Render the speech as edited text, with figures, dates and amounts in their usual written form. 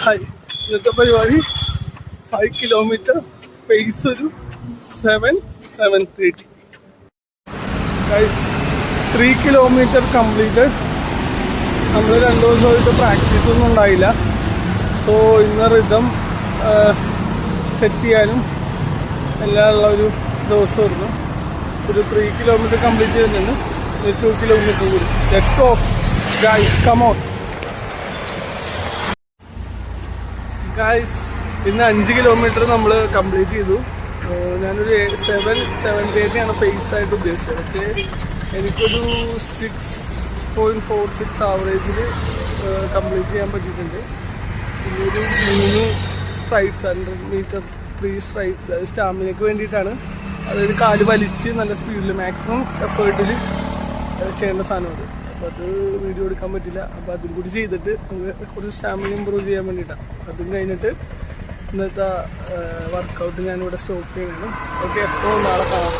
Hi, ഇന്നത്തെ പരിപാടി 5 kilometre pace ഒരു 7:30. Guys 3 kilometre completed. നമ്മൾ 2 ദിവസമായിട്ട് പ്രാക്ടീസ് ഒന്നും ഉണ്ടായില്ല. സോ ഇന്ന് റിതം സെറ്റ് ചെയ്യാനും എല്ലാം ഉള്ള ഒരു ദിവസമായിരുന്നു. ഒരു 3 കിലോമീറ്റർ കംപ്ലീറ്റ് ചെയ്യുന്നുണ്ട്. 2 കിലോമീറ്റർ കൂടി. Let's go guys, come on. Guys ഇന്ന് 5 കിലോമീറ്റർ നമ്മൾ കംപ്ലീറ്റ് ചെയ്തു. ഞാനൊരു 7:30 പേസ് ആയിട്ട് ഉദ്ദേശിച്ചത്. പക്ഷേ എനിക്കൊരു 6.46 ആവറേജിൽ കംപ്ലീറ്റ് ചെയ്യാൻ പറ്റിയിട്ടുണ്ട്. ഇനിയൊരു 3 സ്ട്രൈറ്റ്സ് 100 മീറ്റർ 3 സ്ട്രൈറ്റ്സ്, അത് സ്റ്റാമിനയ്ക്ക് വേണ്ടിയിട്ടാണ്. അതായത് കാല് വലിച്ച് നല്ല സ്പീഡിൽ മാക്സിമം എഫേർട്ടിൽ ചെയ്യേണ്ട സാധനമാണ്. അപ്പോൾ അത് വീഡിയോ എടുക്കാൻ പറ്റില്ല. അപ്പോൾ അതും കൂടി ചെയ്തിട്ട് നമുക്ക് കുറച്ച് സ്റ്റാമിന ഇമ്പ്രൂവ് ചെയ്യാൻ വേണ്ടിയിട്ടാണ്. അതും കഴിഞ്ഞിട്ട് ഇന്നത്തെ വർക്കൗട്ട് ഞാനിവിടെ സ്റ്റോപ്പ് ചെയ്യുകയാണ്. ഓക്കെ, എപ്പോൾ നാളെ കാണാം.